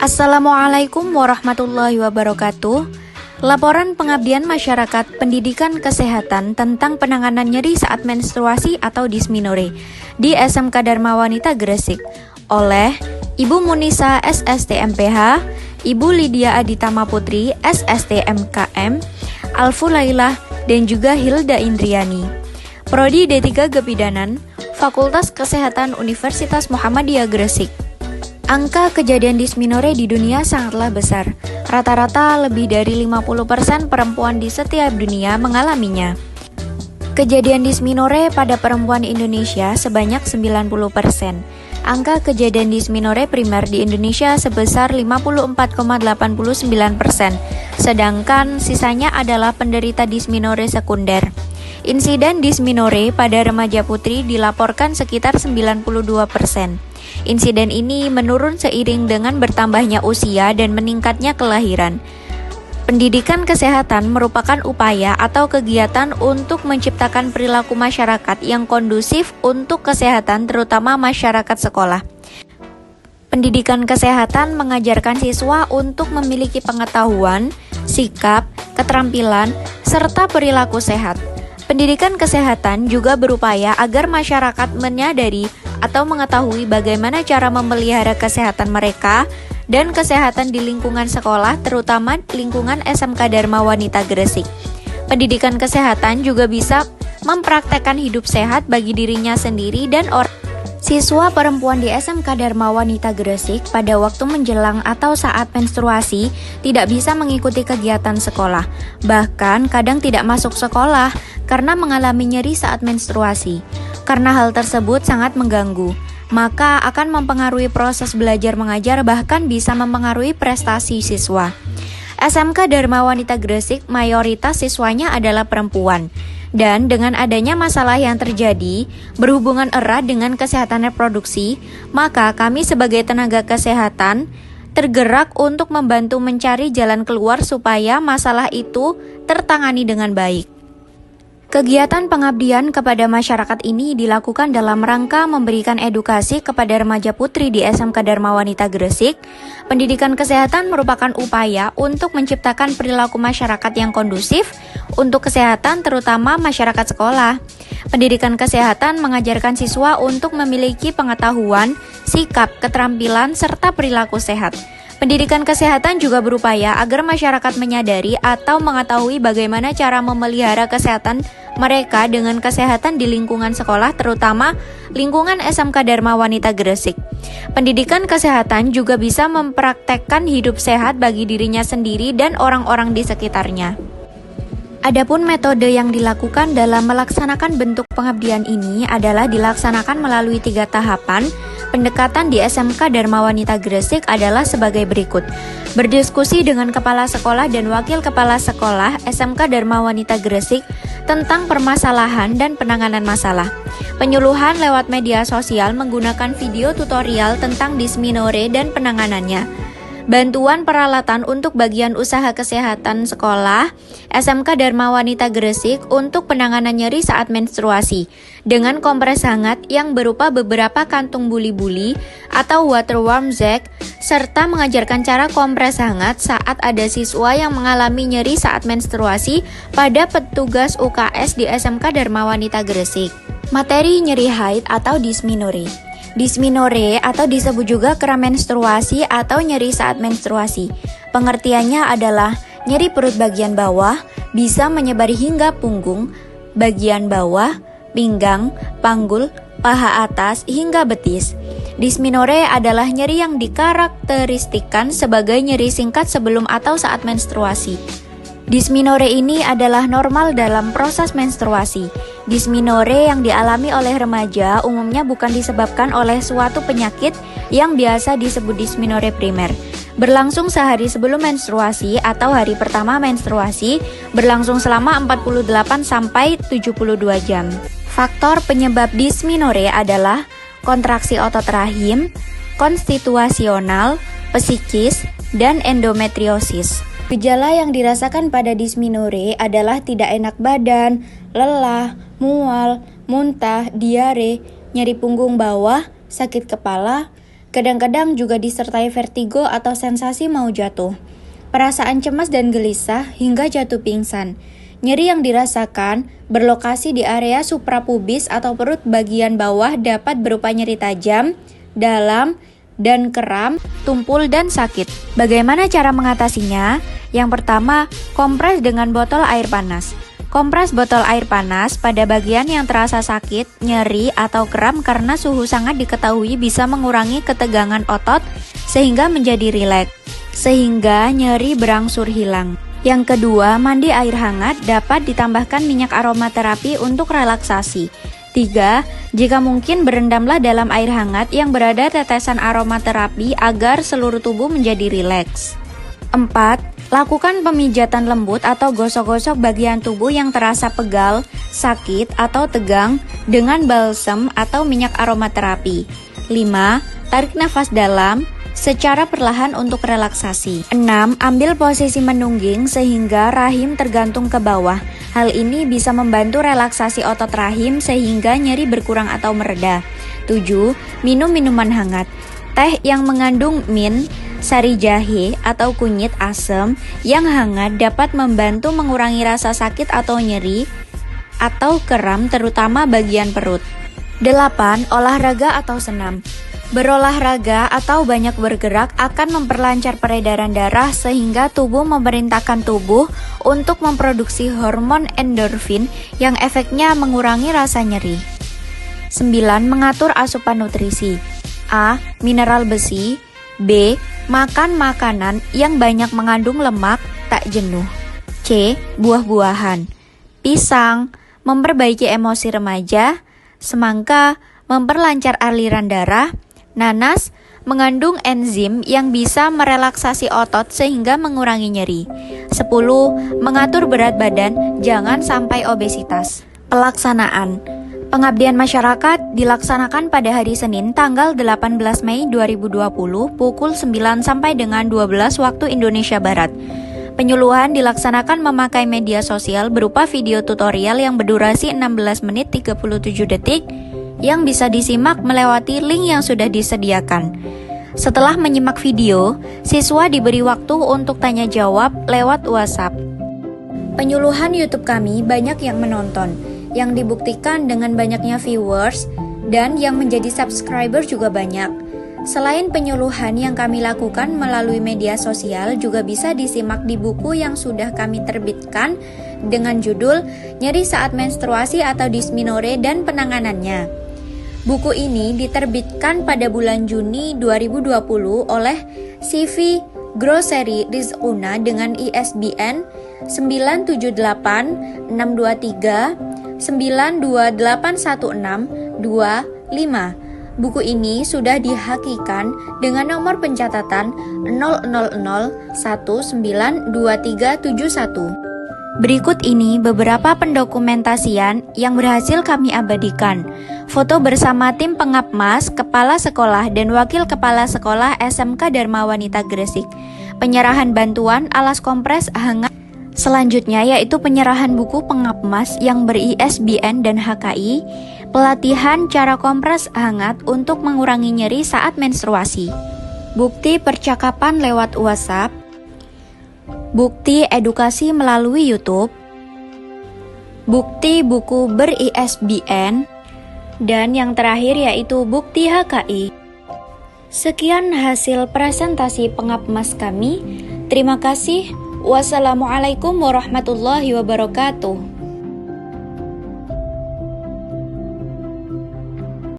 Assalamualaikum warahmatullahi wabarakatuh. Laporan Pengabdian Masyarakat Pendidikan Kesehatan tentang penanganan nyeri saat menstruasi atau dysmenorrhea di SMK Dharma Wanita Gresik oleh Ibu Munisa SST/MPH, Ibu Lydia Aditama Putri SST/MKM, Alfu Lailah, dan juga Hilda Indriani. Prodi D3 Gebidanan, Fakultas Kesehatan Universitas Muhammadiyah Gresik. Angka kejadian dysmenorrhea di dunia sangatlah besar. Rata-rata lebih dari 50% perempuan di setiap dunia mengalaminya. Kejadian dysmenorrhea pada perempuan Indonesia sebanyak 90%. Angka kejadian dysmenorrhea primer di Indonesia sebesar 54,89%, sedangkan sisanya adalah penderita dysmenorrhea sekunder. Insiden dysmenorrhea pada remaja putri dilaporkan sekitar 92%. Insiden ini menurun seiring dengan bertambahnya usia dan meningkatnya kelahiran. Pendidikan kesehatan merupakan upaya atau kegiatan untuk menciptakan perilaku masyarakat yang kondusif untuk kesehatan, terutama masyarakat sekolah. Pendidikan kesehatan mengajarkan siswa untuk memiliki pengetahuan, sikap, keterampilan, serta perilaku sehat. Pendidikan kesehatan juga berupaya agar masyarakat menyadari atau mengetahui bagaimana cara memelihara kesehatan mereka dan kesehatan di lingkungan sekolah, terutama lingkungan SMK Dharma Wanita Gresik. Pendidikan kesehatan juga bisa mempraktekkan hidup sehat bagi dirinya sendiri dan orang. Siswa perempuan di SMK Dharma Wanita Gresik pada waktu menjelang atau saat menstruasi tidak bisa mengikuti kegiatan sekolah, bahkan kadang tidak masuk sekolah karena mengalami nyeri saat menstruasi. Karena hal tersebut sangat mengganggu, maka akan mempengaruhi proses belajar mengajar, bahkan bisa mempengaruhi prestasi siswa. SMK Dharma Wanita Gresik mayoritas siswanya adalah perempuan. Dan dengan adanya masalah yang terjadi berhubungan erat dengan kesehatan reproduksi, maka kami sebagai tenaga kesehatan tergerak untuk membantu mencari jalan keluar supaya masalah itu tertangani dengan baik. Kegiatan pengabdian kepada masyarakat ini dilakukan dalam rangka memberikan edukasi kepada remaja putri di SMK Dharma Wanita Gresik. Pendidikan kesehatan merupakan upaya untuk menciptakan perilaku masyarakat yang kondusif untuk kesehatan, terutama masyarakat sekolah. Pendidikan kesehatan mengajarkan siswa untuk memiliki pengetahuan, sikap, keterampilan, serta perilaku sehat. Pendidikan kesehatan juga berupaya agar masyarakat menyadari atau mengetahui bagaimana cara memelihara kesehatan mereka dengan kesehatan di lingkungan sekolah, terutama lingkungan SMK Dharma Wanita Gresik. Pendidikan kesehatan juga bisa mempraktekkan hidup sehat bagi dirinya sendiri dan orang-orang di sekitarnya. Adapun metode yang dilakukan dalam melaksanakan bentuk pengabdian ini adalah dilaksanakan melalui 3 tahapan. Pendekatan di SMK Dharma Wanita Gresik adalah sebagai berikut. Berdiskusi dengan kepala sekolah dan wakil kepala sekolah SMK Dharma Wanita Gresik tentang permasalahan dan penanganan masalah. Penyuluhan lewat media sosial menggunakan video tutorial tentang dysmenorrhea dan penanganannya. Bantuan peralatan untuk bagian usaha kesehatan sekolah SMK Dharma Wanita Gresik untuk penanganan nyeri saat menstruasi dengan kompres hangat yang berupa beberapa kantung buli-buli atau water warm sack, serta mengajarkan cara kompres hangat saat ada siswa yang mengalami nyeri saat menstruasi pada petugas UKS di SMK Dharma Wanita Gresik. Materi nyeri haid atau dysmenorrhea. Dysmenorrhea atau disebut juga kera menstruasi atau nyeri saat menstruasi. Pengertiannya adalah nyeri perut bagian bawah bisa menyebar hingga punggung, bagian bawah, pinggang, panggul, paha atas, hingga betis. Dysmenorrhea adalah nyeri yang dikarakteristikan sebagai nyeri singkat sebelum atau saat menstruasi. Dysmenorrhea ini adalah normal dalam proses menstruasi. Dysmenorrhea yang dialami oleh remaja umumnya bukan disebabkan oleh suatu penyakit yang biasa disebut dysmenorrhea primer. Berlangsung sehari sebelum menstruasi atau hari pertama menstruasi, berlangsung selama 48 sampai 72 jam. Faktor penyebab dysmenorrhea adalah kontraksi otot rahim, konstitusional, psikis, dan endometriosis. Gejala yang dirasakan pada dysmenorrhea adalah tidak enak badan, lelah, mual, muntah, diare, nyeri punggung bawah, sakit kepala, Kadang-kadang juga disertai vertigo atau sensasi mau jatuh. Perasaan cemas dan gelisah hingga jatuh pingsan. Nyeri yang dirasakan berlokasi di area suprapubis atau perut bagian bawah dapat berupa nyeri tajam, dalam, dan kram, tumpul, dan sakit. Bagaimana cara mengatasinya? Yang pertama, kompres dengan botol air panas. Kompres botol air panas pada bagian yang terasa sakit, nyeri, atau kram karena suhu sangat diketahui bisa mengurangi ketegangan otot sehingga menjadi rileks, sehingga nyeri berangsur hilang. Yang kedua, mandi air hangat dapat ditambahkan minyak aromaterapi untuk relaksasi. 3. Jika mungkin berendamlah dalam air hangat yang berada tetesan aromaterapi agar seluruh tubuh menjadi rileks. 4. Lakukan pemijatan lembut atau gosok-gosok bagian tubuh yang terasa pegal, sakit, atau tegang dengan balsem atau minyak aromaterapi. 5. Tarik nafas dalam secara perlahan untuk relaksasi. 6. Ambil posisi menungging sehingga rahim tergantung ke bawah. Hal ini bisa membantu relaksasi otot rahim sehingga nyeri berkurang atau mereda. 7. Minum minuman hangat. Teh yang mengandung mint, sari jahe, atau kunyit asam yang hangat dapat membantu mengurangi rasa sakit atau nyeri atau kram terutama bagian perut. 8. Olahraga atau senam. Berolahraga atau banyak bergerak akan memperlancar peredaran darah sehingga tubuh memerintahkan tubuh untuk memproduksi hormon endorfin yang efeknya mengurangi rasa nyeri. 9. Mengatur asupan nutrisi. A. Mineral besi. B. Makan makanan yang banyak mengandung lemak, tak jenuh. C. Buah-buahan. Pisang, memperbaiki emosi remaja. Semangka, memperlancar aliran darah. Nanas, mengandung enzim yang bisa merelaksasi otot sehingga mengurangi nyeri. 10. Mengatur berat badan, jangan sampai obesitas. Pelaksanaan. Pengabdian masyarakat dilaksanakan pada hari Senin tanggal 18 Mei 2020 pukul 9 sampai dengan 12 waktu Indonesia Barat. Penyuluhan dilaksanakan memakai media sosial berupa video tutorial yang berdurasi 16 menit 37 detik yang bisa disimak melewati link yang sudah disediakan. Setelah menyimak video, siswa diberi waktu untuk tanya jawab lewat WhatsApp. Penyuluhan YouTube kami banyak yang menonton, yang dibuktikan dengan banyaknya viewers, dan yang menjadi subscriber juga banyak. Selain penyuluhan yang kami lakukan melalui media sosial juga bisa disimak di buku yang sudah kami terbitkan dengan judul Nyeri Saat Menstruasi atau Dysmenorrhea dan Penanganannya. Buku ini diterbitkan pada bulan Juni 2020 oleh CV Grocery Rizquna dengan ISBN 978 623 92816 25. Buku ini sudah dihakikan dengan nomor pencatatan 00019237. Berikut ini beberapa pendokumentasian yang berhasil kami abadikan. Foto bersama tim pengapmas, kepala sekolah, dan wakil kepala sekolah SMK Dharma Wanita Gresik. Penyerahan bantuan alas kompres hangat. Selanjutnya yaitu penyerahan buku pengapmas yang ber-ISBN dan HKI, pelatihan cara kompres hangat untuk mengurangi nyeri saat menstruasi, bukti percakapan lewat WhatsApp, bukti edukasi melalui YouTube, bukti buku ber-ISBN, dan yang terakhir yaitu bukti HKI. Sekian hasil presentasi pengapmas kami. Terima kasih. Wassalamualaikum warahmatullahi wabarakatuh.